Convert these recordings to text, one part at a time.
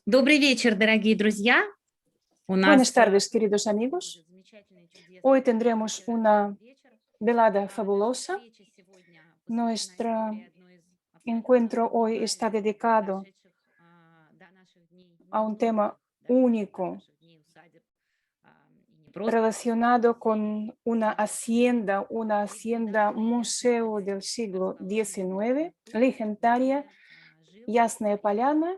Добрый вечер, дорогие друзья. У Buenas нас tardes, queridos amigos. Hoy tendremos una velada fabulosa. Nuestro encuentro hoy está dedicado a un tema único relacionado con una hacienda museo del siglo XIX, legendaria, Yasnaya Polyana,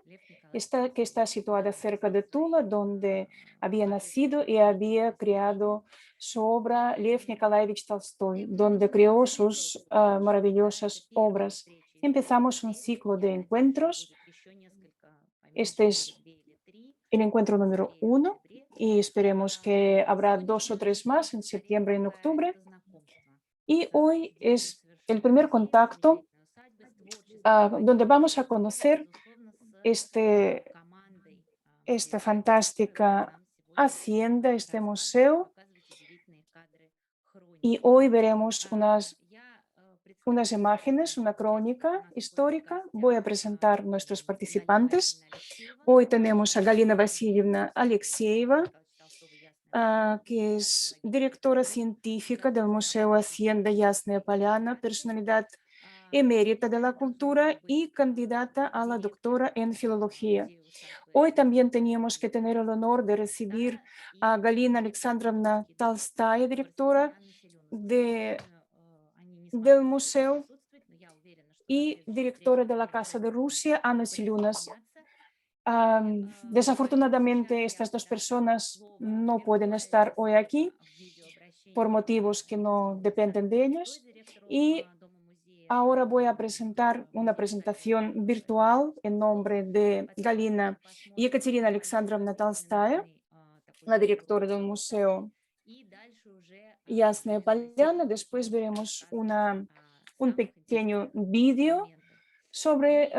que está situada cerca de Tula, donde había nacido y había creado su obra Lev Nikolaevich Tolstoy, donde creó sus maravillosas obras. Empezamos un ciclo de encuentros. Este es el encuentro número 1 y esperemos que habrá 2 o 3 más en septiembre y en octubre. Y hoy es el primer contacto donde vamos a conocer esta fantástica hacienda, este museo, y hoy veremos unas imágenes, una crónica histórica. Voy a presentar nuestros participantes. Hoy tenemos a Galina Vasilyevna Alexeyeva, que es directora científica del Museo Hacienda Yasnaya Polyana, personalidad emérita de la cultura y candidata a la doctora en filología. Hoy también teníamos que tener el honor de recibir a Galina Alexandrovna Tolstaya, directora del museo, y directora de la Casa de Rusia, Ana Selyunas. Desafortunadamente, estas dos personas no pueden estar hoy aquí por motivos que no dependen de ellos. Y ahora voy a presentar una presentación virtual en nombre de Galina Ekaterina Alexandrovna Tolstaya, la directora del Museo Yasnaya Polyana. Después veremos un pequeño vídeo sobre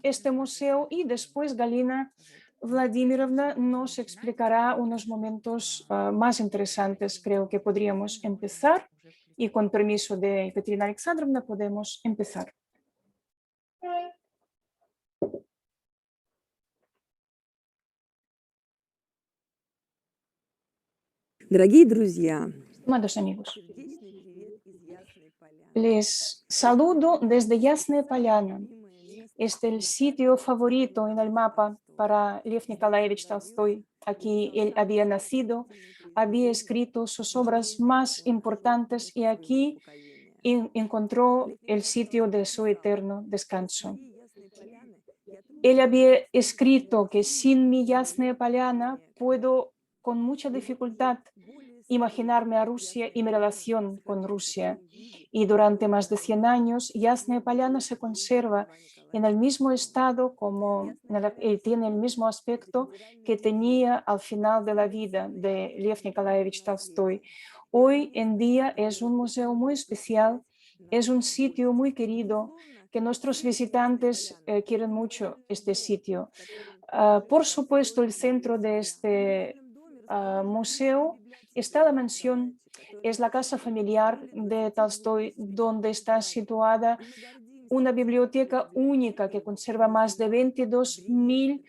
este museo y después Galina Vladimirovna nos explicará unos momentos más interesantes. Creo que podríamos empezar y con permiso de Ekaterina Alexandrovna podemos empezar. Дорогие друзья, Amados amigos, les saludo desde Yasnaya Polyana. Este es el sitio favorito en el mapa para Lev Nikolaevich Tolstoy. Aquí él había nacido, había escrito sus obras más importantes y aquí encontró el sitio de su eterno descanso. Él había escrito que sin mi Yasnaya Polyana puedo con mucha dificultad imaginarme a Rusia y mi relación con Rusia. Y durante más de 100 años, Yasnaya Polyana se conserva en el mismo estado, tiene el mismo aspecto que tenía al final de la vida de Lev Nikolaevich Tolstoy. Hoy en día es un museo muy especial, es un sitio muy querido, que nuestros visitantes quieren mucho este sitio. Por supuesto, el centro de este museo está la mansión, es la casa familiar de Tolstoy, donde está situada una biblioteca única que conserva más de 22.000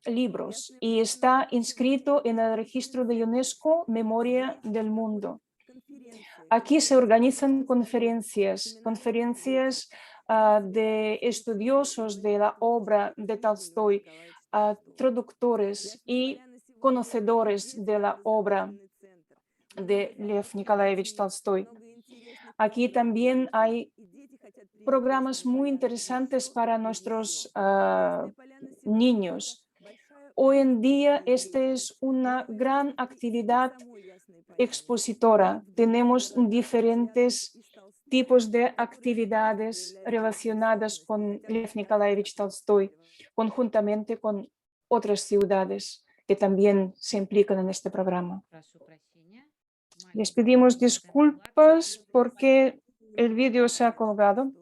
libros y está inscrito en el registro de UNESCO Memoria del Mundo. Aquí se organizan conferencias de estudiosos de la obra de Tolstoy, traductores y conocedores de la obra de Lev Nikolaevich Tolstoy. Aquí también hay programas muy interesantes para nuestros niños. Hoy en día esta es una gran actividad expositora. Tenemos diferentes tipos de actividades relacionadas con Lev Nikolaevich Tolstoy, conjuntamente con otras ciudades que también se implican en este programa. Les pedimos disculpas porque el vídeo se ha colgado.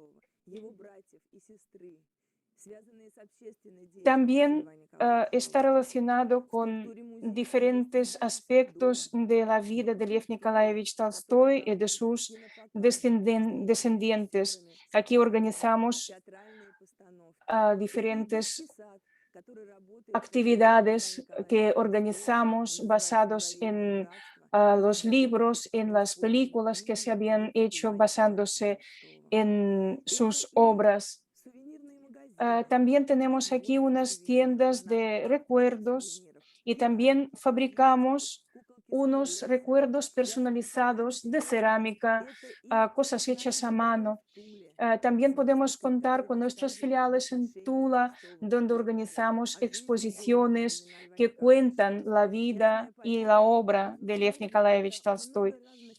También está relacionado con diferentes aspectos de la vida de Lev Nikolaevich Tolstoy y de sus descendientes. Aquí organizamos diferentes actividades que organizamos basados en los libros, en las películas que se habían hecho basándose en sus obras. También tenemos aquí unas tiendas de recuerdos y también fabricamos unos recuerdos personalizados de cerámica, cosas hechas a mano. También podemos contar con nuestras filiales en Tula, donde organizamos exposiciones que cuentan la vida y la obra de Lev Nikolaevich Tolstoy.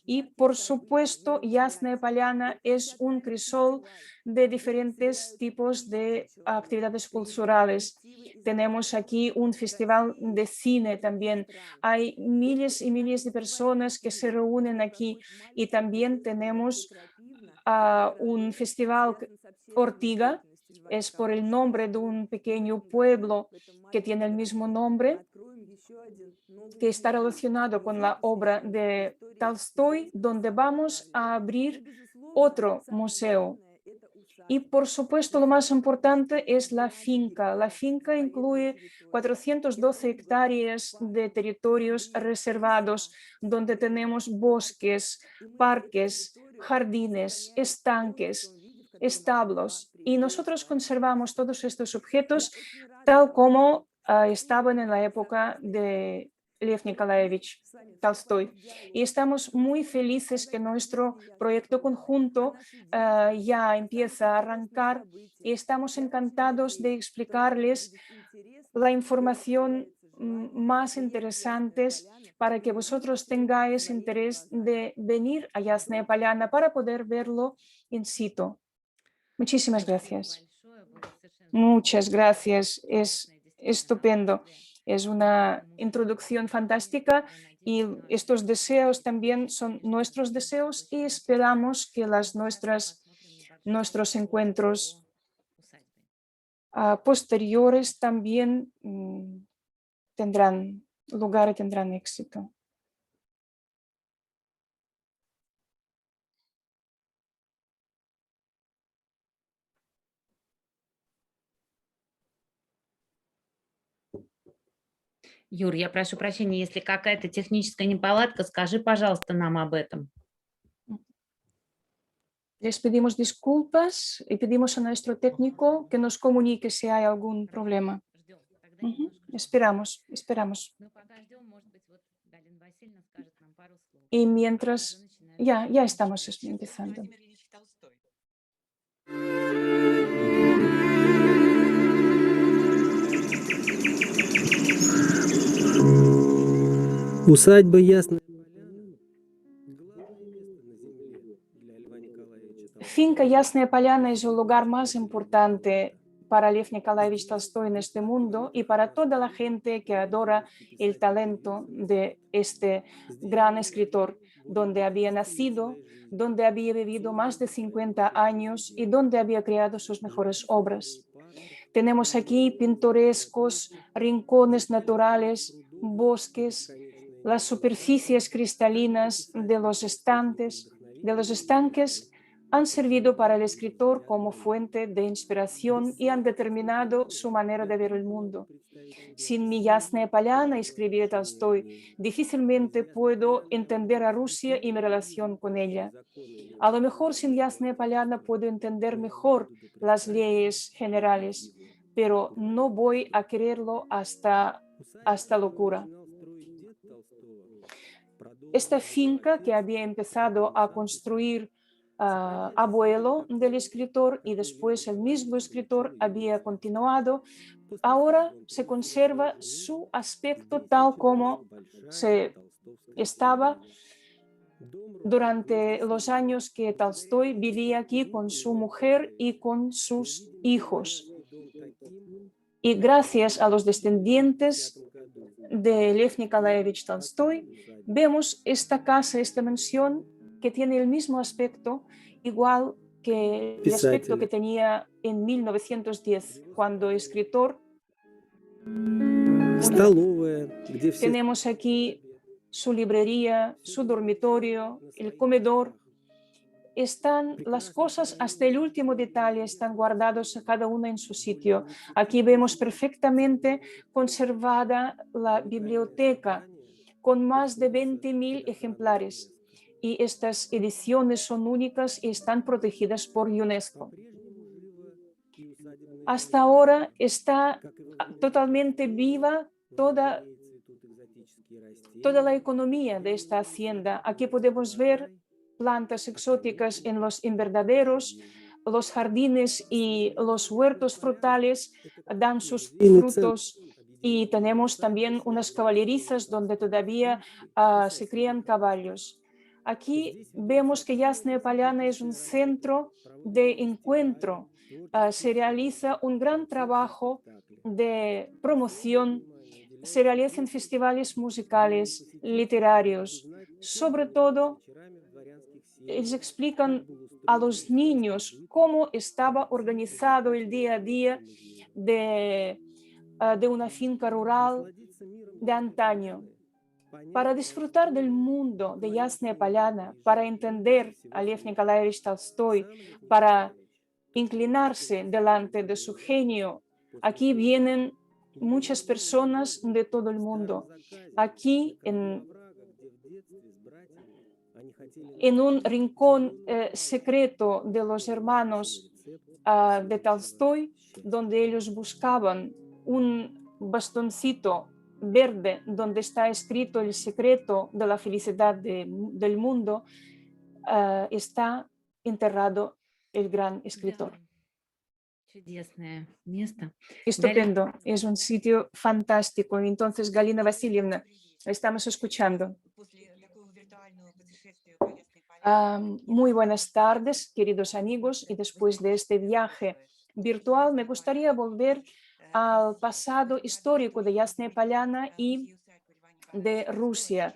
Y, por supuesto, Yasnaya Polyana es un crisol de diferentes tipos de actividades culturales. Tenemos aquí un festival de cine también. Hay miles y miles de personas que se reúnen aquí y también tenemos un festival Ortiga, es por el nombre de un pequeño pueblo que tiene el mismo nombre, que está relacionado con la obra de Tolstoy, donde vamos a abrir otro museo. Y, por supuesto, lo más importante es la finca. La finca incluye 412 hectáreas de territorios reservados, donde tenemos bosques, parques, jardines, estanques, establos. Y nosotros conservamos todos estos objetos tal como estaban en la época de Lev Nikolaevich Tolstoy. Y estamos muy felices que nuestro proyecto conjunto ya empieza a arrancar y estamos encantados de explicarles la información más interesantes para que vosotros tengáis interés de venir a Yasnaya Polyana para poder verlo in situ. Muchísimas gracias. Muchas gracias. Es estupendo. Es una introducción fantástica y estos deseos también son nuestros deseos y esperamos que nuestros encuentros posteriores también tendrán lugar y tendrán éxito. Юр, я прошу прощения, если какая-то техническая неполадка, скажи, пожалуйста, нам об этом. Les pedimos disculpas y pedimos a nuestro técnico que nos comunique si hay algún problema. Esperamos. Y mientras, ya estamos empezando. Усадьба Ясная Поляна – главное место на земле для Льва Николаевича Толстого. Finca Yasnaya Polyana es el lugar más importante para Lev Nikolaevich Tolstoy en este mundo y para toda la gente que adora el talento de este gran escritor, donde había nacido, donde había vivido más de 50 años y donde había creado sus mejores obras. Tenemos aquí pintorescos rincones naturales, bosques, las superficies cristalinas de los estanques han servido para el escritor como fuente de inspiración y han determinado su manera de ver el mundo. Sin mi Yasnaya Polyana, escribía Tolstoy, difícilmente puedo entender a Rusia y mi relación con ella. A lo mejor sin Yasnaya Polyana puedo entender mejor las leyes generales, pero no voy a quererlo hasta locura. Esta finca que había empezado a construir abuelo del escritor y después el mismo escritor había continuado, ahora se conserva su aspecto tal como se estaba durante los años que Tolstoy vivía aquí con su mujer y con sus hijos. Y gracias a los descendientes de Lev Nikolaevich Tolstoy, vemos esta casa, esta mansión que tiene el mismo aspecto, igual que el aspecto que tenía en 1910, cuando el escritor murió. Tenemos aquí su librería, su dormitorio, el comedor. están las cosas hasta el último detalle, están guardados cada una en su sitio. Aquí vemos perfectamente conservada la biblioteca con más de 20.000 ejemplares. Y estas ediciones son únicas y están protegidas por UNESCO. Hasta ahora está totalmente viva toda la economía de esta hacienda. Aquí podemos ver plantas exóticas en los invernaderos, los jardines y los huertos frutales dan sus frutos y tenemos también unas caballerizas donde todavía se crían caballos. Aquí vemos que Yasnaya Polyana es un centro de encuentro. Se realiza un gran trabajo de promoción, se realizan festivales musicales, literarios. Sobre todo, les explican a los niños cómo estaba organizado el día a día de una finca rural de antaño. Para disfrutar del mundo de Yasnaya Polyana, para entender a Lev Nikolaevich Tolstoy, para inclinarse delante de su genio, aquí vienen muchas personas de todo el mundo. Aquí, en un rincón secreto de los hermanos de Tolstoy, donde ellos buscaban un bastoncito verde donde está escrito el secreto de la felicidad del mundo, está enterrado el gran escritor. Да. Чудесное место. Estupendo, es un sitio fantástico. Entonces, Galina Vasilyevna, estamos escuchando. Muy buenas tardes, queridos amigos, y después de este viaje virtual me gustaría volver al pasado histórico de Yasnaya Polyana y de Rusia.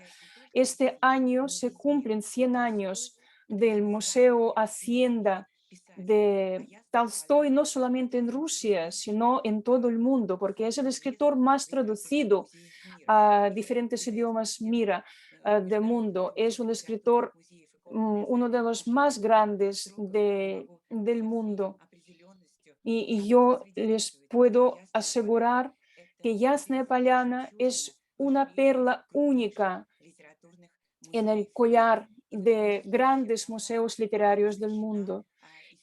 Este año se cumplen 100 años del Museo Hacienda de Tolstoy, no solamente en Rusia, sino en todo el mundo, porque es el escritor más traducido a diferentes idiomas del mundo. Es un escritor, uno de los más grandes del mundo. Y yo les puedo asegurar que Yasnaya Polyana es una perla única en el collar de grandes museos literarios del mundo.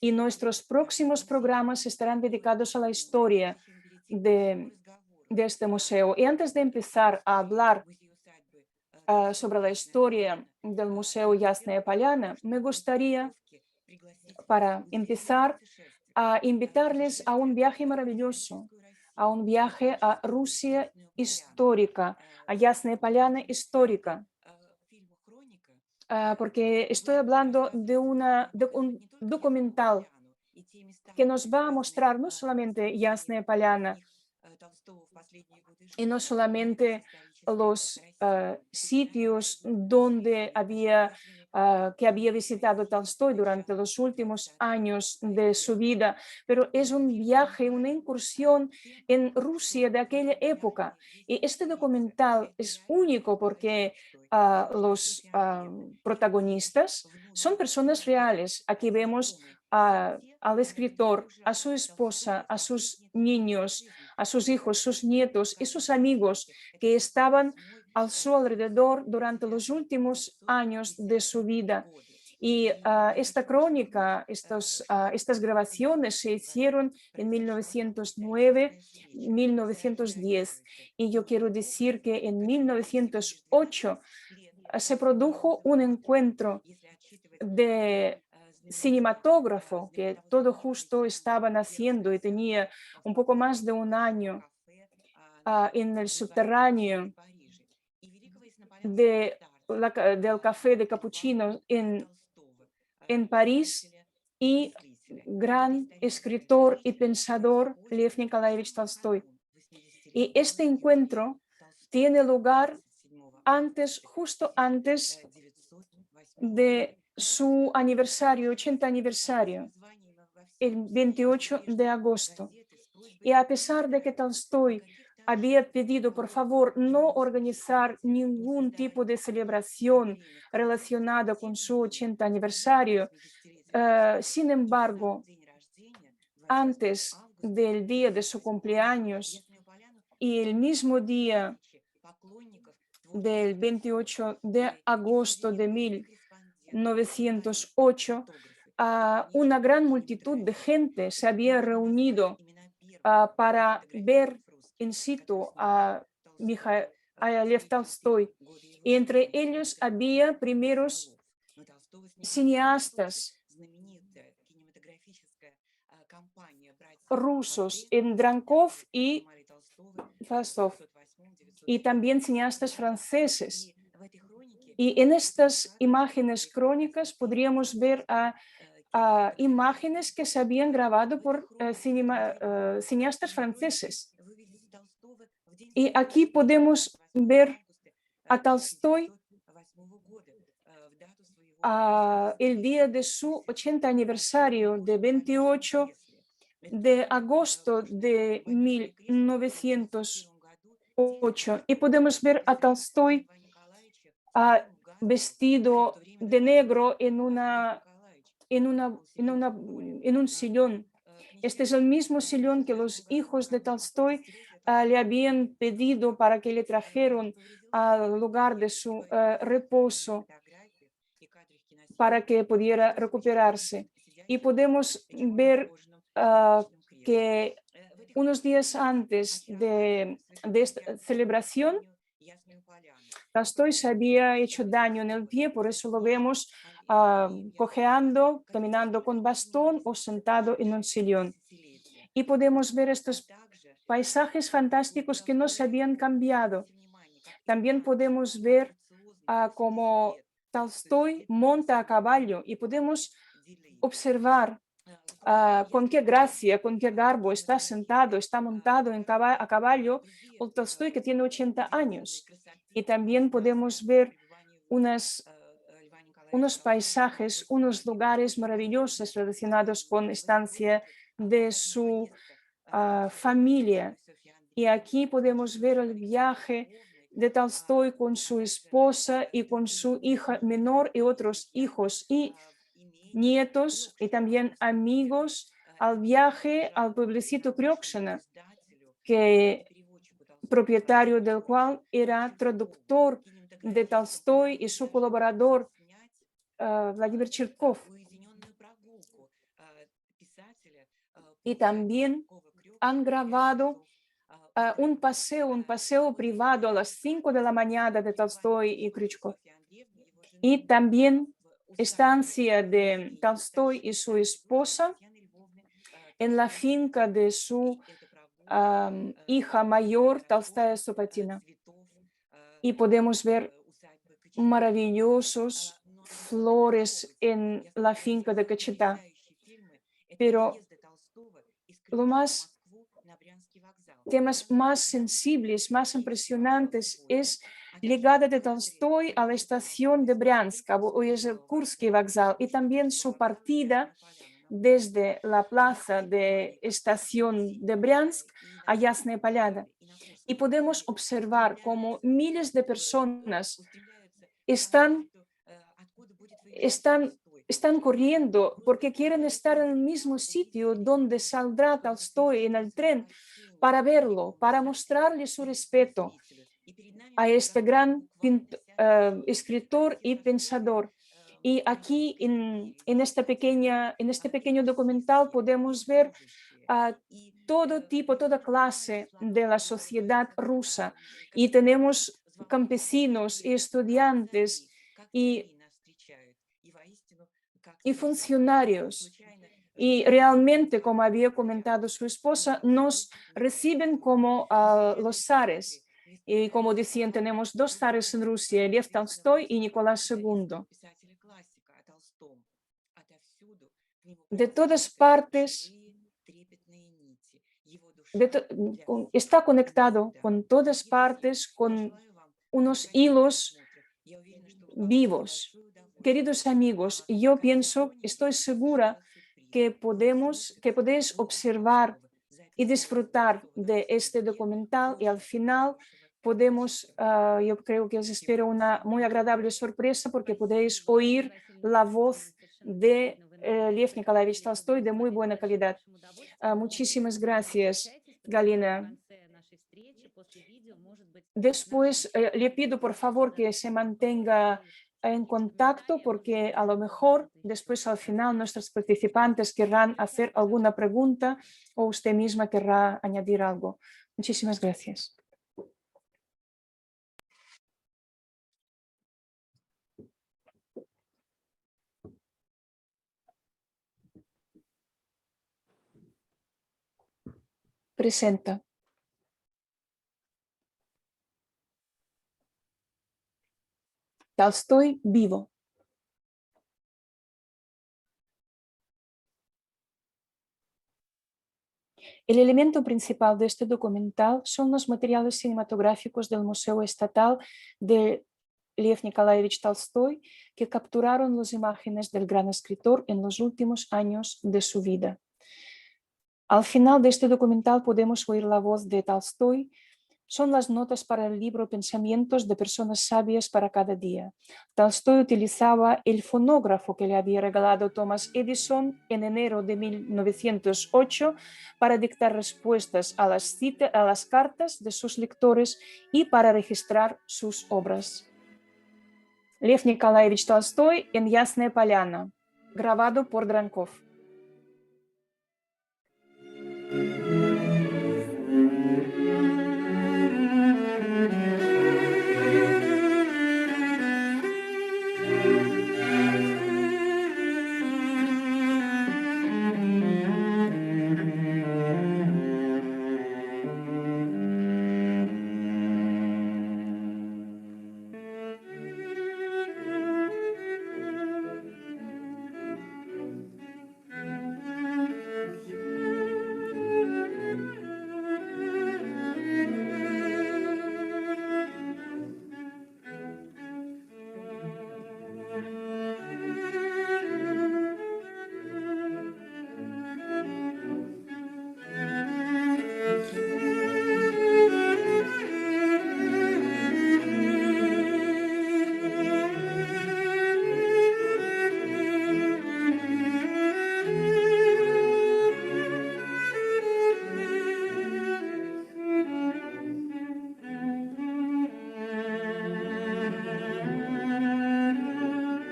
Y nuestros próximos programas estarán dedicados a la historia de este museo. Y antes de empezar a hablar sobre la historia del Museo Yasnaya Polyana, me gustaría, para empezar, a invitarles a un viaje maravilloso, a un viaje a Rusia histórica, a Yasnaya Polyana histórica, porque estoy hablando de un documental que nos va a mostrar no solamente Yasnaya Polyana y no solamente los sitios donde que había visitado Tolstoy durante los últimos años de su vida, pero es un viaje, una incursión en Rusia de aquella época. Y este documental es único porque los protagonistas son personas reales. Aquí vemos al escritor, a su esposa, a sus niños, a sus hijos, sus nietos y sus amigos que estaban a su alrededor durante los últimos años de su vida. Y esta crónica, estas grabaciones se hicieron en 1909, 1910. Y yo quiero decir que en 1908 se produjo un encuentro de cinematógrafo que todo justo estaban haciendo y tenía un poco más de un año en el subterráneo del café de capuchinos en París, y gran escritor y pensador Lev Nikolaevich Tolstoy. Y este encuentro tiene lugar justo antes de su aniversario, 80 aniversario, el 28 de agosto. Y a pesar de que Tolstoy había pedido, por favor, no organizar ningún tipo de celebración relacionada con su 80 aniversario. Sin embargo, antes del día de su cumpleaños y el mismo día del 28 de agosto de 1908, una gran multitud de gente se había reunido para ver in situ a Lev Tolstoy. Y entre ellos había primeros cineastas rusos, Drankov y Fastov, y también cineastas franceses. Y en estas imágenes crónicas podríamos ver imágenes que se habían grabado por cineastas franceses. Y aquí podemos ver a Tolstoy el día de su 80 aniversario, de 28 de agosto de 1908. Y podemos ver a Tolstoy vestido de negro en un sillón. Este es el mismo sillón que los hijos de Tolstoy le habían pedido para que le trajeran al lugar de su reposo para que pudiera recuperarse. Y podemos ver que unos días antes de esta celebración, Tolstoy se había hecho daño en el pie, por eso lo vemos cojeando, caminando con bastón o sentado en un sillón. Y podemos ver estos paisajes fantásticos que no se habían cambiado. También podemos ver cómo Tolstoy monta a caballo y podemos observar con qué gracia, con qué garbo está sentado, está montado a caballo el Tolstoy que tiene 80 años. Y también podemos ver unos paisajes, unos lugares maravillosos relacionados con la estancia de su familia. Y aquí podemos ver el viaje de Tolstoy con su esposa y con su hija menor y otros hijos y nietos y también amigos al viaje al pueblecito Kryokshina, propietario del cual era traductor de Tolstoy y su colaborador Vladimir Cherkov. Y también han grabado un paseo privado a las 5 de la mañana de Tolstoy y Kryuchkov. Y también estancia de Tolstoy y su esposa en la finca de su hija mayor, Tolstaya Sopatina. Y podemos ver maravillosos flores en la finca de Cacheta. Pero temas más sensibles, más impresionantes es llegada de Tolstoy a la estación de Briansk, hoy es el Kursky Vokzal, y también su partida desde la plaza de estación de Briansk a Yasnaya Polyana. Y podemos observar cómo miles de personas están corriendo porque quieren estar en el mismo sitio donde saldrá Tolstoy en el tren para verlo, para mostrarle su respeto a este gran escritor y pensador. Y aquí en este pequeño documental podemos ver todo tipo, toda clase de la sociedad rusa. Y tenemos campesinos y estudiantes y funcionarios. Y realmente, como había comentado su esposa, nos reciben como los zares. Y como decían, tenemos dos zares en Rusia, Lev Tolstoy y Nicolás II. De todas partes, está conectado con todas partes, con unos hilos vivos. Queridos amigos, yo pienso, estoy segura que podéis observar y disfrutar de este documental, y al final podemos, yo creo que os espero una muy agradable sorpresa porque podéis oír la voz de Lev Nikolaevich Tolstoy de muy buena calidad. Muchísimas gracias, Galina. Después le pido por favor que se mantenga en contacto porque a lo mejor después al final nuestros participantes querrán hacer alguna pregunta o usted misma querrá añadir algo. Muchísimas gracias. Presenta. Tolstoy vivo. El elemento principal de este documental son los materiales cinematográficos del Museo Estatal de Lev Nikolaevich Tolstoy, que capturaron las imágenes del gran escritor en los últimos años de su vida. Al final de este documental podemos oír la voz de Tolstoy. Son las notas para el libro Pensamientos de personas sabias para cada día. Tolstoy utilizaba el fonógrafo que le había regalado Thomas Edison en enero de 1908 para dictar respuestas a las cartas de sus lectores y para registrar sus obras. Lev Nikolaevich Tolstoy en Yasnaya Polyana, grabado por Drankov.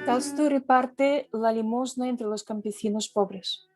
Tolstoy reparte la limosna entre los campesinos pobres.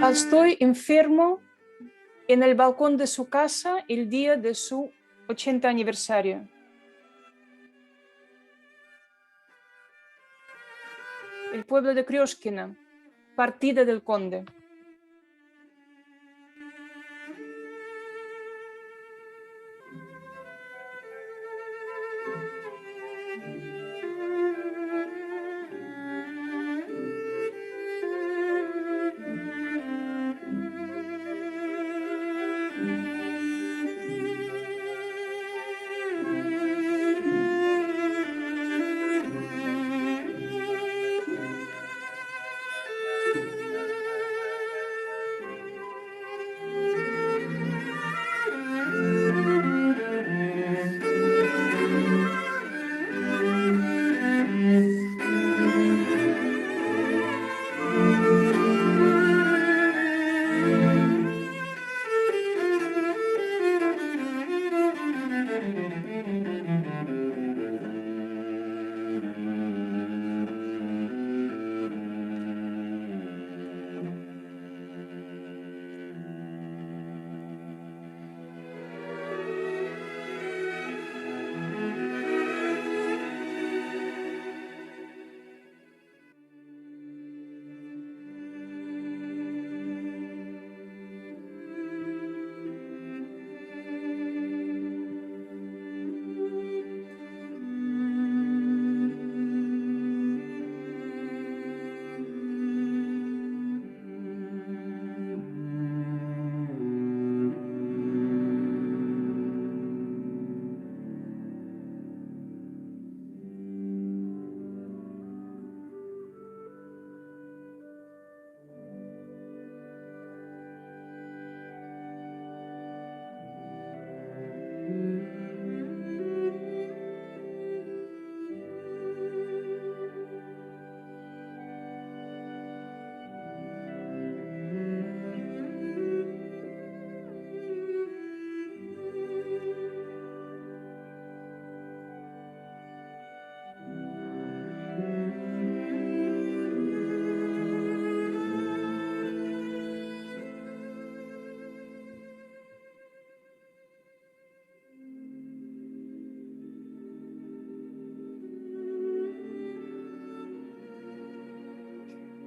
Tolstoy enfermo en el balcón de su casa el día de su 80 aniversario. El pueblo de Krioshkina, partida del Conde.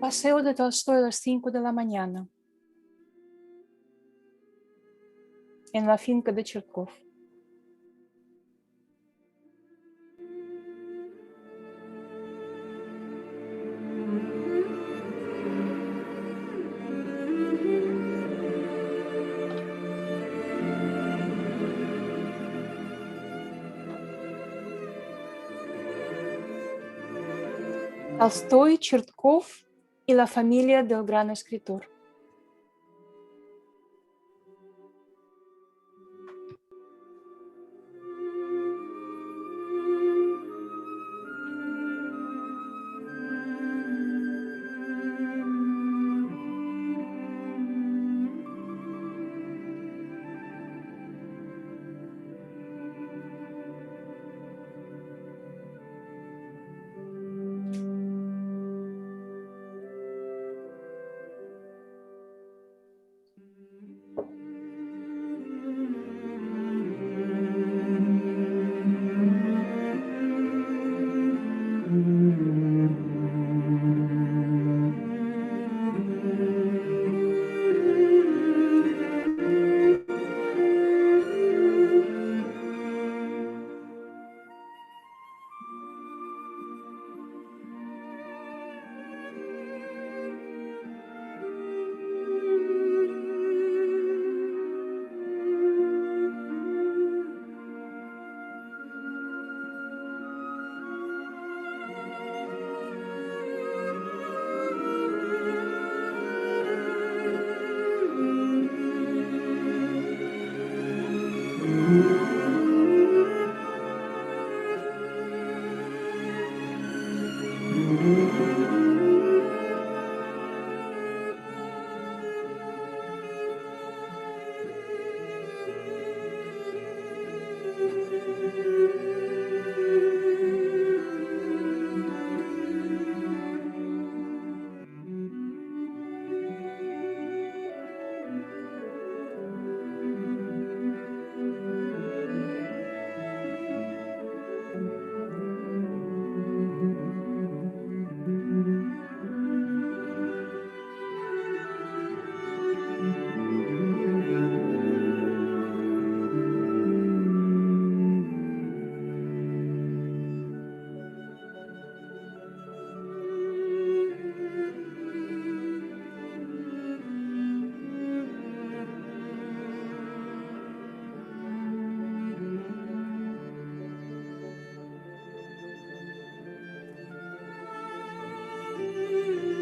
Paseo de Tolstoy a las 5 de la mañana, en la finca de Chertkov. Толстой, Чертков y la familia del gran escritor.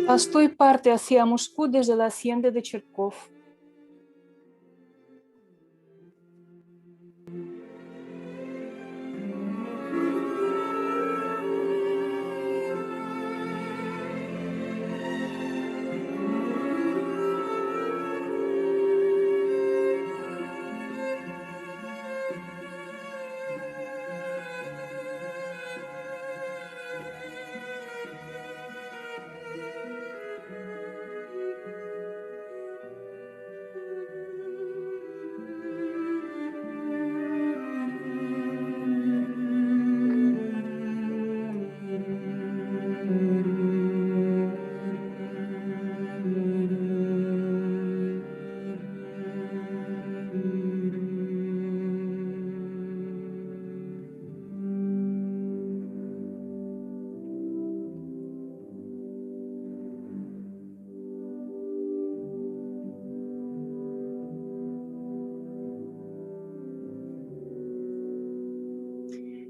Толстой parte hacia Moscú desde la hacienda de Cherkov.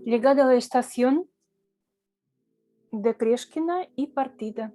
Llegada a la estación de Kreshkina y partida.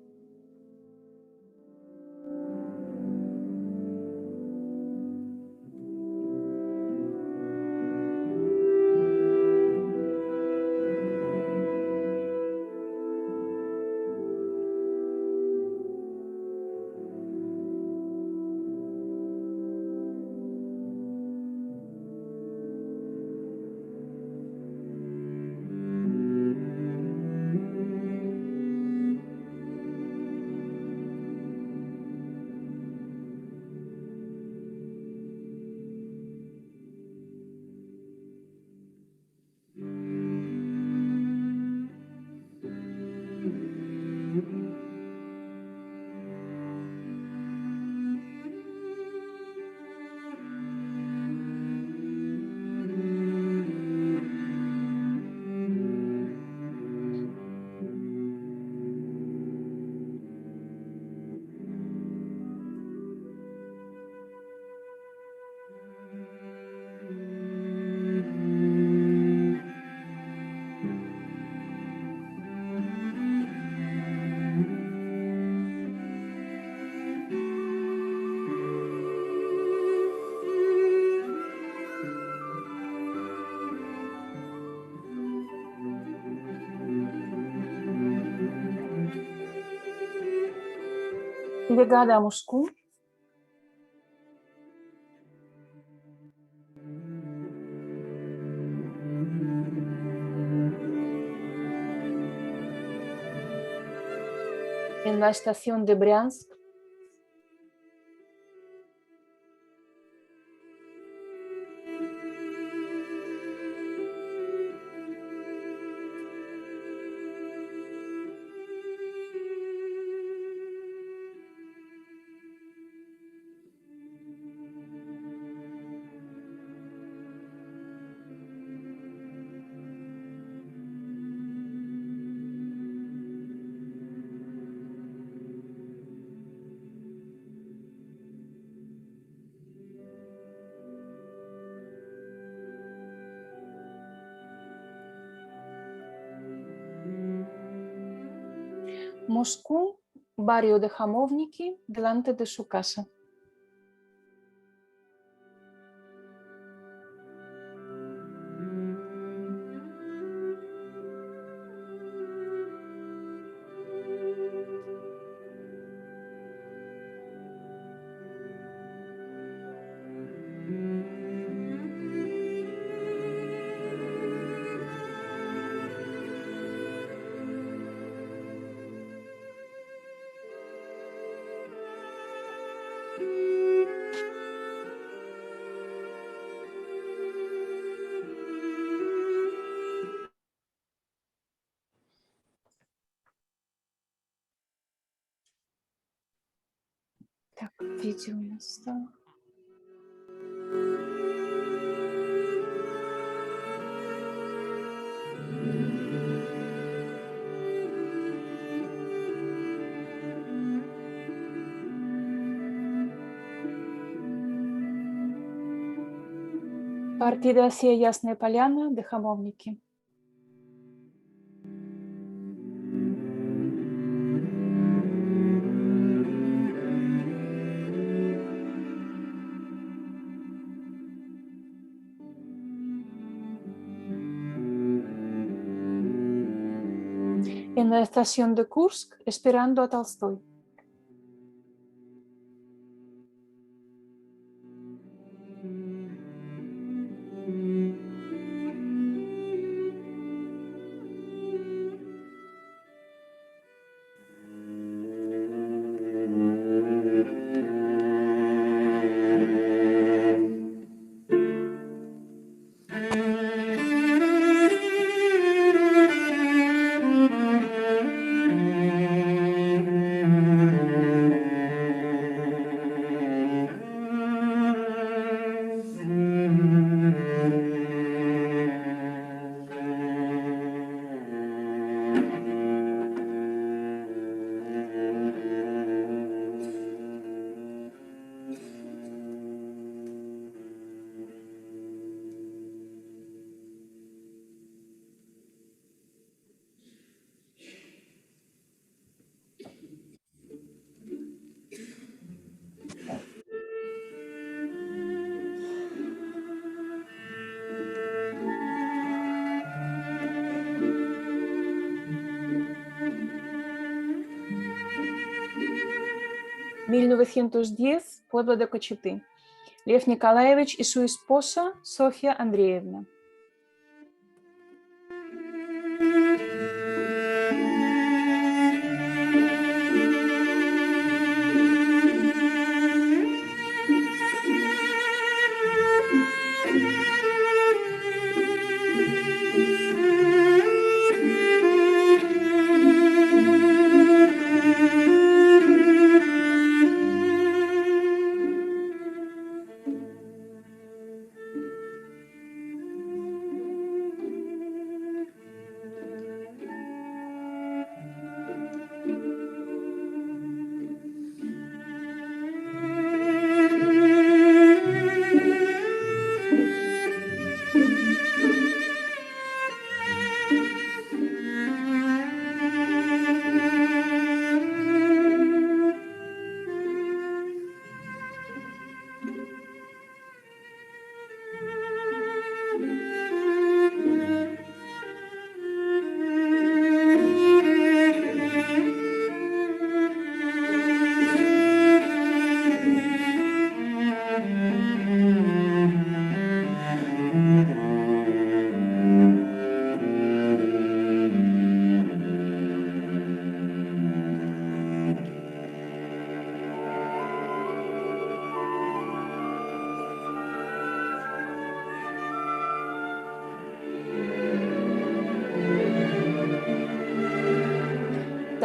Llegada a Moscú. En la estación de Briansk. Moscú, barrio de Jamovniki, delante de su casa. Так, видео настало. Partida hacia Ясная Поляна de Jamovniki. en la estación de Kursk esperando a Tolstoy. (1910), pueblo de Kochety. Lev Nikolaevich y su esposa Sofia Andreevna.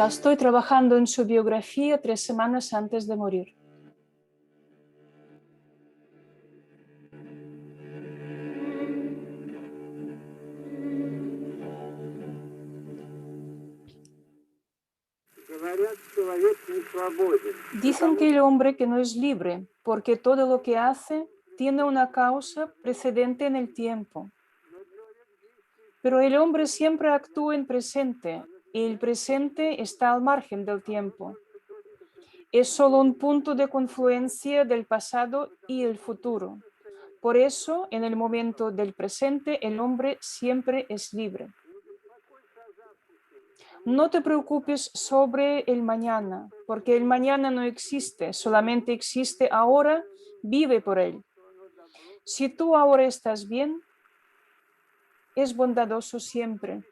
Estoy trabajando en su biografía 3 semanas antes de morir. Dicen que el hombre que no es libre, porque todo lo que hace tiene una causa precedente en el tiempo. Pero el hombre siempre actúa en presente, y el presente está al margen del tiempo. Es solo un punto de confluencia del pasado y el futuro. Por eso, en el momento del presente, el hombre siempre es libre. No te preocupes sobre el mañana, porque el mañana no existe, solamente existe ahora, vive por él. Si tú ahora estás bien, es bondadoso siempre.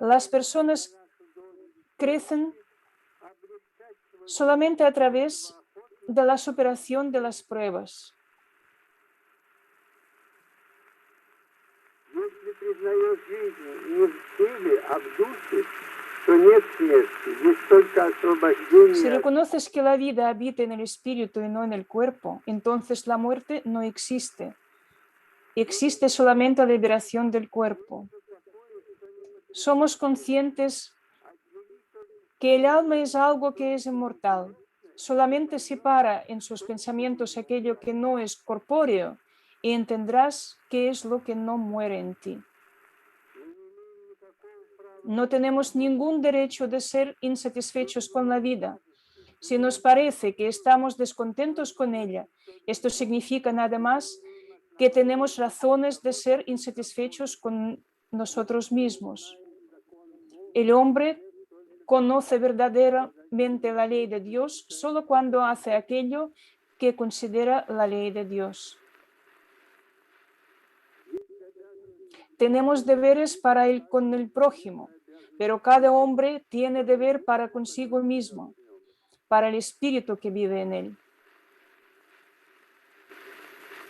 Las personas crecen solamente a través de la superación de las pruebas. Si reconoces que la vida habita en el espíritu y no en el cuerpo, entonces la muerte no existe. Existe solamente la liberación del cuerpo. Somos conscientes que el alma es algo que es inmortal. Solamente separa en sus pensamientos aquello que no es corpóreo y entenderás qué es lo que no muere en ti. No tenemos ningún derecho de ser insatisfechos con la vida. Si nos parece que estamos descontentos con ella, esto significa nada más que tenemos razones de ser insatisfechos con nosotros mismos. El hombre conoce verdaderamente la ley de Dios solo cuando hace aquello que considera la ley de Dios. Tenemos deberes con el prójimo, pero cada hombre tiene deber para consigo mismo, para el espíritu que vive en él.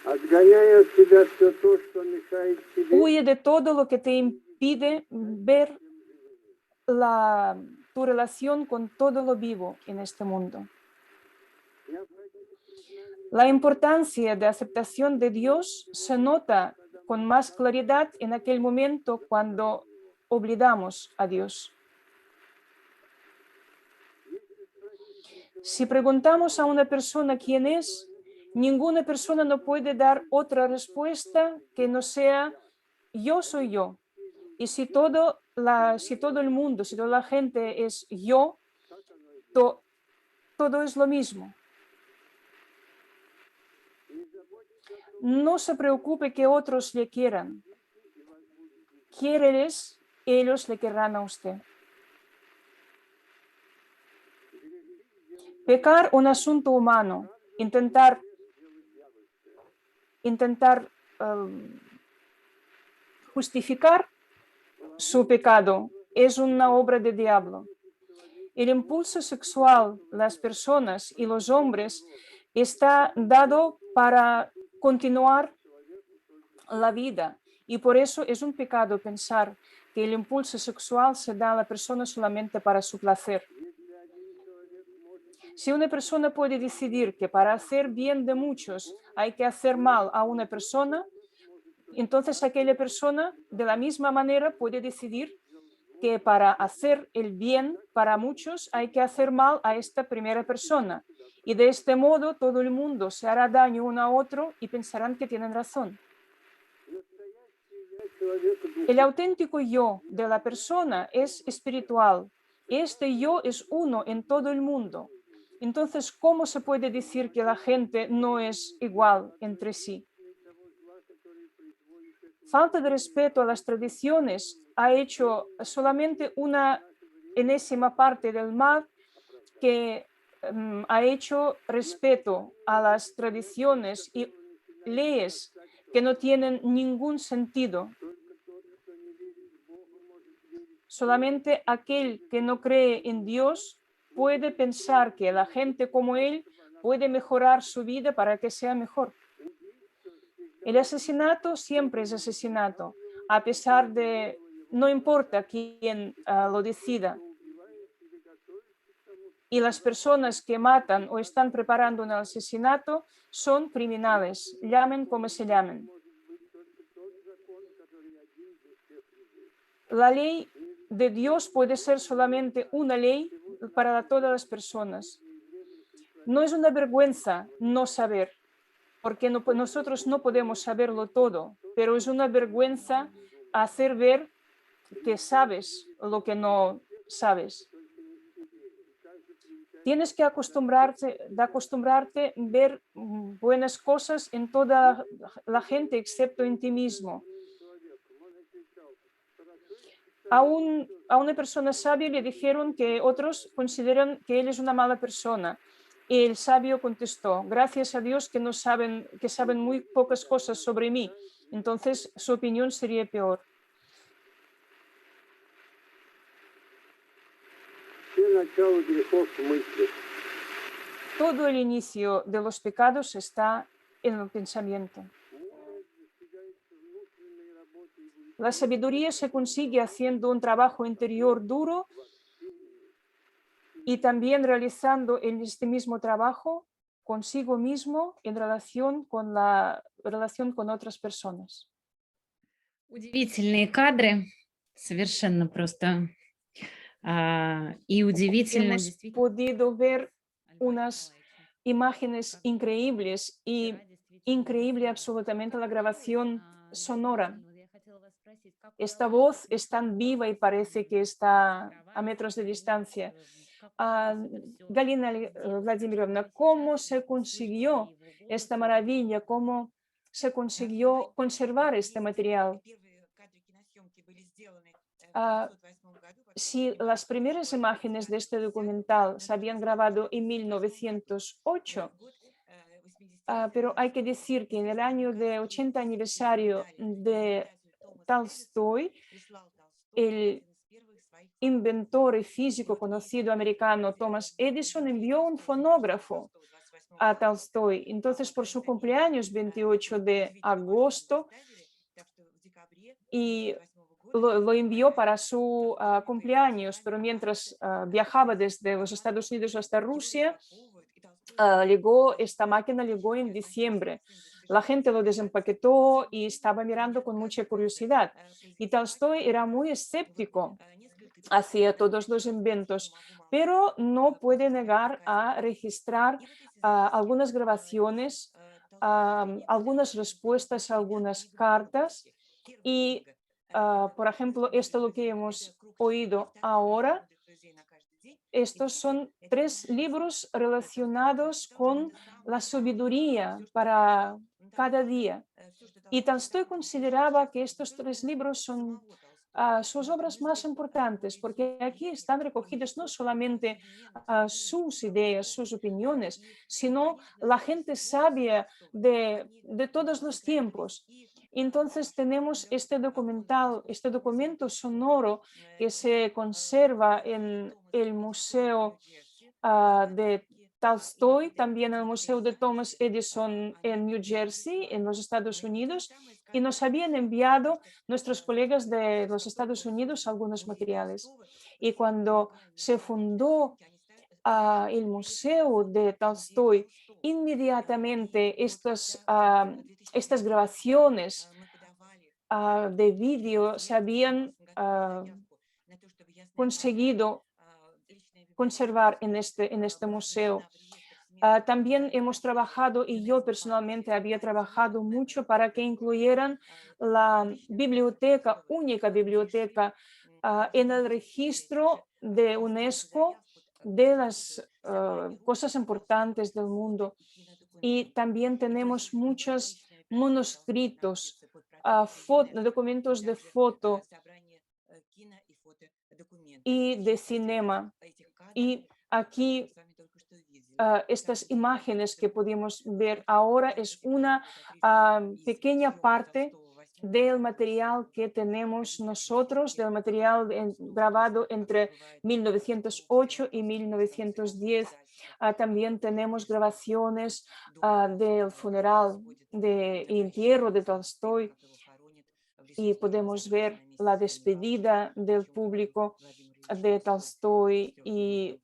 Отгоняй от себя все то, что мешает тебе Huye de todo lo que te impide ver tu relación con todo lo vivo en este mundo. La importancia de aceptación de Dios se nota con más claridad en aquel momento cuando olvidamos a Dios. Si preguntamos a una persona quién es, ninguna persona no puede dar otra respuesta que no sea yo soy yo. Y si todo el mundo, si toda la gente es yo, todo es lo mismo. No se preocupe que otros le quieran. Quiéreles, ellos le querrán a usted. Pecar un asunto humano, intentar justificar su pecado es una obra de diablo. El impulso sexual, las personas y los hombres está dado para continuar la vida y por eso es un pecado pensar que el impulso sexual se da a la persona solamente para su placer. Si una persona puede decidir que para hacer bien de muchos hay que hacer mal a una persona, entonces aquella persona de la misma manera puede decidir que para hacer el bien para muchos hay que hacer mal a esta primera persona. Y de este modo todo el mundo se hará daño uno a otro y pensarán que tienen razón. El auténtico yo de la persona es espiritual. Este yo es uno en todo el mundo. Entonces, ¿cómo se puede decir que la gente no es igual entre sí? Falta de respeto a las tradiciones ha hecho solamente una enésima parte del mal que ha hecho respeto a las tradiciones y leyes que no tienen ningún sentido. Solamente aquel que no cree en Dios puede pensar que la gente como él puede mejorar su vida para que sea mejor. El asesinato siempre es asesinato, a pesar de, no importa quién lo decida. Y las personas que matan o están preparando un asesinato son criminales, llamen como se llamen. La ley de Dios puede ser solamente una ley para todas las personas. No es una vergüenza no saber, porque nosotros no podemos saberlo todo, pero es una vergüenza hacer ver que sabes lo que no sabes. Tienes que acostumbrarte a ver buenas cosas en toda la gente, excepto en ti mismo. A una persona sabia le dijeron que otros consideran que él es una mala persona. Y el sabio contestó, gracias a Dios que saben muy pocas cosas sobre mí. Entonces su opinión sería peor. Todo el inicio de los pecados está en el pensamiento. La sabiduría se consigue haciendo un trabajo interior duro y también realizando este mismo trabajo consigo mismo en relación con otras personas. Удивительные кадры, совершенно просто. И удивительно Hemos действительно. podido ver unas imágenes increíbles y increíble absolutamente la grabación sonora. Esta voz es tan viva y parece que está a metros de distancia. Galina Vladimirovna, ¿cómo se consiguió esta maravilla? ¿Cómo se consiguió conservar este material. Si las primeras imágenes de este documental se habían grabado en 1908, pero hay que decir que en el año de 80 aniversario de Tolstói, el inventor y físico conocido americano Thomas Edison envió un fonógrafo a Tolstói. Entonces, por su cumpleaños, 28 de agosto, y lo envió para su cumpleaños, pero mientras viajaba desde los Estados Unidos hasta Rusia, esta máquina llegó en diciembre. La gente lo desempaquetó y estaba mirando con mucha curiosidad. Y Tolstói era muy escéptico hacia todos los inventos, pero no puede negar a registrar algunas grabaciones, algunas respuestas a algunas cartas y, por ejemplo, esto lo que hemos oído ahora. Estos son 3 libros relacionados con la sabiduría para cada día. Y Tolstói consideraba que estos 3 libros son sus obras más importantes, porque aquí están recogidas no solamente sus ideas, sus opiniones, sino la gente sabia de todos los tiempos. Entonces tenemos este documento sonoro que se conserva en el Museo de Tolstói, también en el Museo de Thomas Edison en New Jersey, en los Estados Unidos, y nos habían enviado nuestros colegas de los Estados Unidos algunos materiales. Y cuando se fundó el Museo de Tolstói, inmediatamente estas grabaciones de vídeo se habían conseguido conservar en este museo. También hemos trabajado, y yo personalmente había trabajado mucho para que incluyeran la biblioteca, única biblioteca en el registro de UNESCO de las cosas importantes del mundo. Y también tenemos muchos manuscritos, documentos de foto y de cinema. Y aquí estas imágenes que podemos ver ahora es una pequeña parte del material que tenemos nosotros, del material grabado entre 1908 y 1910. También tenemos grabaciones del funeral de entierro de Tolstói y podemos ver la despedida del público de Tolstói, y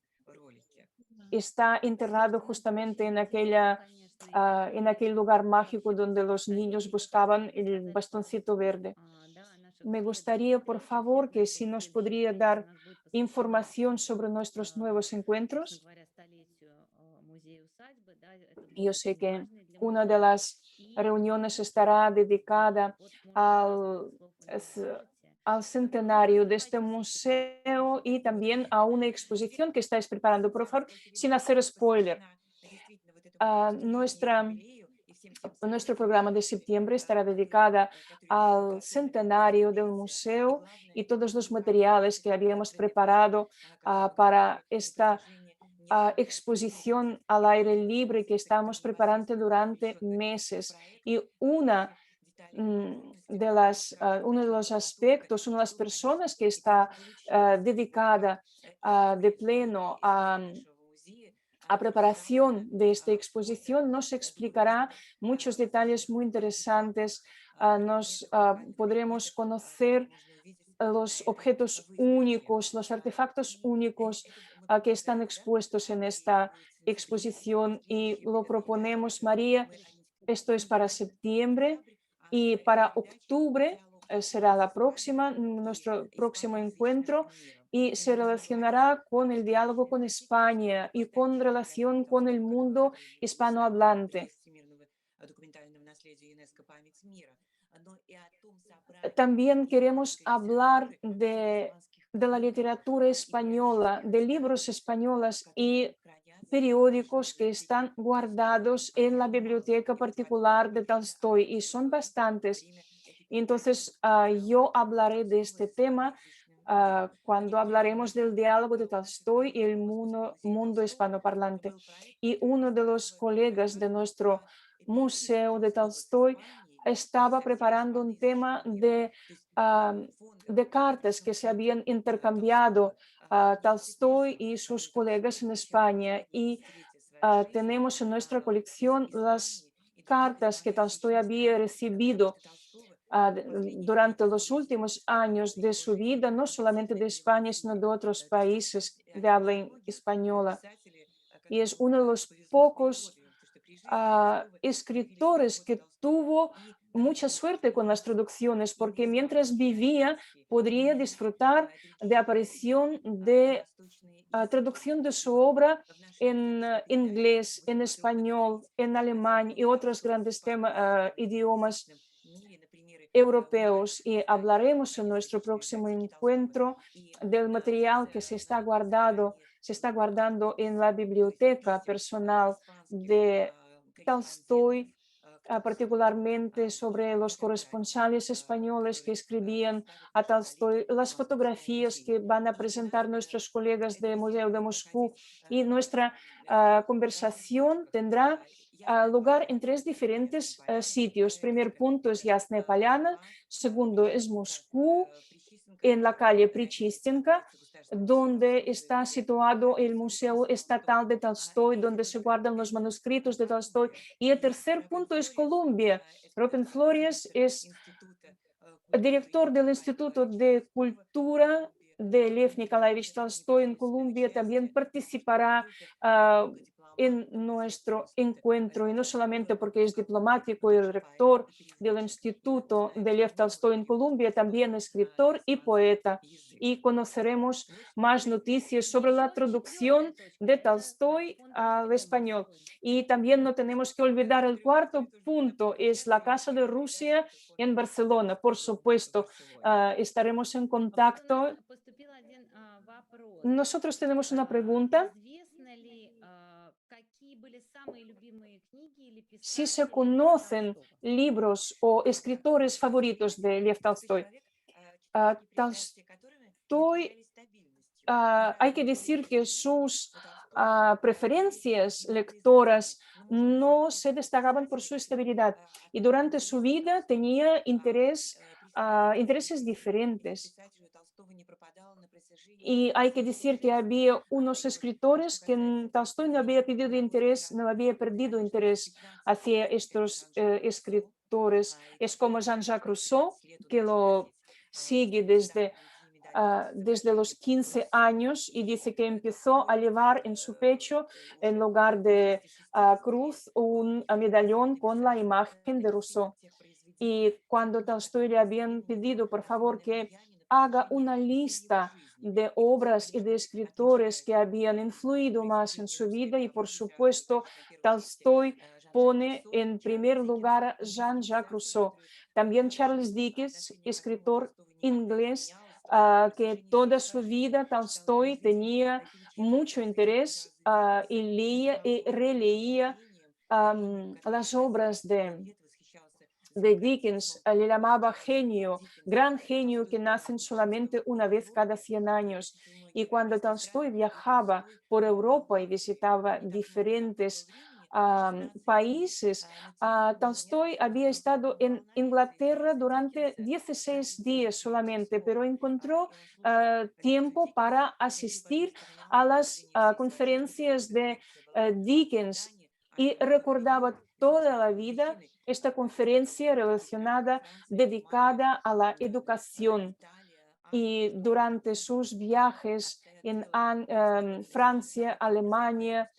está enterrado justamente en aquel lugar mágico donde los niños buscaban el bastoncito verde. Me gustaría, por favor, que si nos podría dar información sobre nuestros nuevos encuentros. Yo sé que una de las reuniones estará dedicada al centenario de este museo y también a una exposición que estáis preparando. Por favor, sin hacer spoiler, nuestro programa de septiembre estará dedicada al centenario del museo y todos los materiales que habíamos preparado para esta exposición al aire libre que estamos preparando durante meses. Y uno de los aspectos, una de las personas que está dedicada de pleno a preparación de esta exposición nos explicará muchos detalles muy interesantes. Podremos conocer los objetos únicos, los artefactos únicos que están expuestos en esta exposición, y lo proponemos, María. Esto es para septiembre, y para octubre será nuestro próximo encuentro, y se relacionará con el diálogo con España y con relación con el mundo hispanohablante. También queremos hablar de la literatura española, de libros españoles y periódicos que están guardados en la biblioteca particular de Tolstoy y son bastantes. Entonces, yo hablaré de este tema cuando hablaremos del diálogo de Tolstoy y el mundo hispanoparlante. Y uno de los colegas de nuestro museo de Tolstoy estaba preparando un tema de cartas que se habían intercambiado Tolstoy y sus colegas en España. Y tenemos en nuestra colección las cartas que Tolstoy había recibido durante los últimos años de su vida, no solamente de España, sino de otros países de habla española. Y es uno de los pocos escritores que tuvo mucha suerte con las traducciones, porque mientras vivía podría disfrutar de aparición de traducción de su obra en inglés, en español, en alemán y otros grandes idiomas europeos. Y hablaremos en nuestro próximo encuentro del material que se está guardando en la biblioteca personal de Tolstoy, particularmente sobre los corresponsales españoles que escribían a Tolstoy, las fotografías que van a presentar nuestros colegas del Museo de Moscú, y nuestra conversación tendrá lugar en 3 diferentes sitios. Primer punto es Yasnaya Polyana, segundo es Moscú, en la calle Prichistinka, donde está situado el Museo Estatal de Tolstoy, donde se guardan los manuscritos de Tolstoy. Y el tercer punto es Colombia. Rubén Flores es director del Instituto de Cultura de Lev Nikolaevich Tolstoy en Colombia. También participará en nuestro encuentro, y no solamente porque es diplomático y el rector del Instituto de Lev Tolstoy en Colombia, también escritor y poeta, y conoceremos más noticias sobre la traducción de Tolstoy al español. Y también no tenemos que olvidar el cuarto punto, es la Casa de Rusia en Barcelona. Por supuesto, estaremos en contacto. Nosotros tenemos una pregunta. Si se conocen libros o escritores favoritos de Lev Tolstoy. Tolstoy, hay que decir que sus preferencias lectoras no se destacaban por su estabilidad, y durante su vida tenía intereses diferentes. Y hay que decir que había unos escritores que Tolstoy no había perdido interés hacia estos escritores. Es como Jean-Jacques Rousseau, que lo sigue desde los 15 años, y dice que empezó a llevar en su pecho, en lugar de cruz, un medallón con la imagen de Rousseau. Y cuando Tolstoy le habían pedido, por favor, que haga una lista de obras y de escritores que habían influido más en su vida, y por supuesto Tolstoy pone en primer lugar a Jean-Jacques Rousseau. También Charles Dickens, escritor inglés, que toda su vida Tolstoy tenía mucho interés y leía y releía las obras de Dickens. Le llamaba genio, gran genio que nacen solamente una vez cada 100 años. Y cuando Tolstoy viajaba por Europa y visitaba diferentes países, Tolstoy había estado en Inglaterra durante 16 días solamente, pero encontró tiempo para asistir a las conferencias de Dickens, y recordaba toda la vida esta conferencia relacionada, dedicada a la educación. Y durante sus viajes en Francia, Alemania,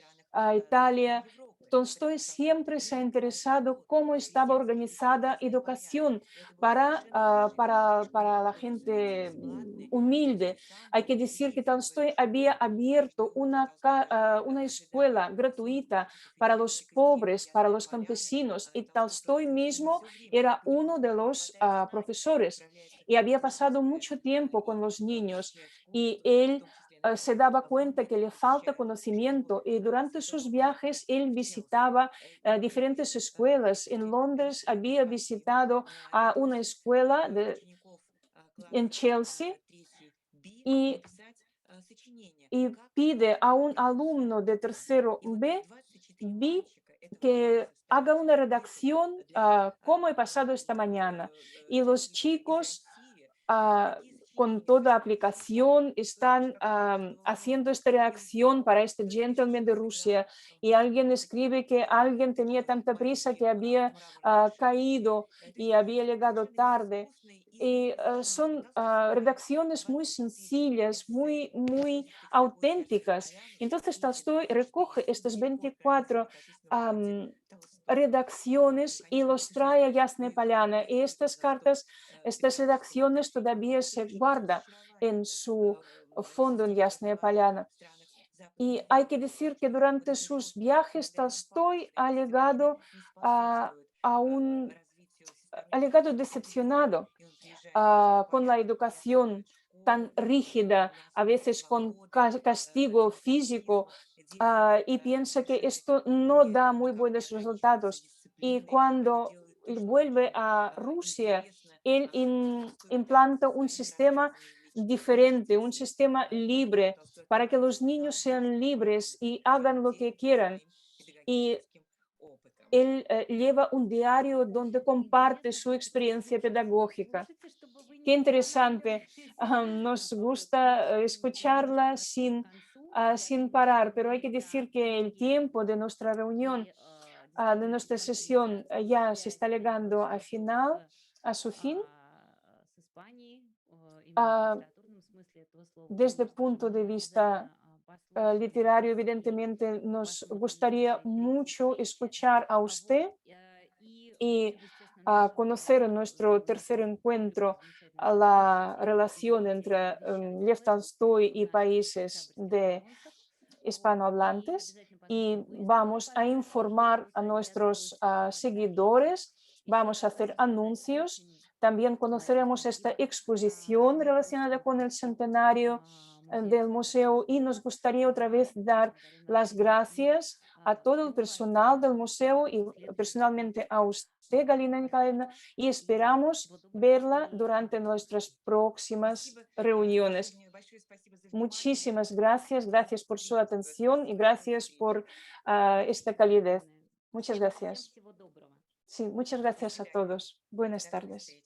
Italia, Tolstoy siempre se ha interesado cómo estaba organizada educación para la gente humilde. Hay que decir que Tolstoy había abierto una escuela gratuita para los pobres, para los campesinos, y Tolstoy mismo era uno de los profesores, y había pasado mucho tiempo con los niños, y él se daba cuenta que le falta conocimiento y durante sus viajes él visitaba diferentes escuelas. En Londres había visitado a una escuela en Chelsea y pide a un alumno de tercero B que haga una redacción, cómo he pasado esta mañana. Y los chicos con toda aplicación están haciendo esta reacción para este gentleman de Rusia. Y alguien escribe que alguien tenía tanta prisa que había caído y había llegado tarde. Y son redacciones muy sencillas, muy auténticas. Entonces Tolstoy recoge estas 24 redacciones y los trae a Yasnaya Polyana. Y estas cartas, estas redacciones todavía se guardan en su fondo en Yasnaya Polyana. Y hay que decir que durante sus viajes Tolstoy ha llegado decepcionado con la educación tan rígida, a veces con castigo físico, y piensa que esto no da muy buenos resultados. Y cuando vuelve a Rusia, él implanta un sistema diferente, un sistema libre, para que los niños sean libres y hagan lo que quieran. Y él lleva un diario donde comparte su experiencia pedagógica. Qué interesante. Nos gusta escucharla sin parar, pero hay que decir que el tiempo de nuestra reunión, de nuestra sesión, ya se está llegando a su fin. Desde el punto de vista literario, evidentemente, nos gustaría mucho escuchar a usted y conocer en nuestro tercer encuentro la relación entre Lev Tolstoy y países de hispanohablantes, y vamos a informar a nuestros seguidores, vamos a hacer anuncios, también conoceremos esta exposición relacionada con el centenario del museo, y nos gustaría otra vez dar las gracias a todo el personal del museo y personalmente a usted, Galina Nikolaevna, y esperamos verla durante nuestras próximas reuniones. Muchísimas gracias, gracias por su atención y gracias por esta calidez. Muchas gracias. Sí, muchas gracias a todos. Buenas tardes.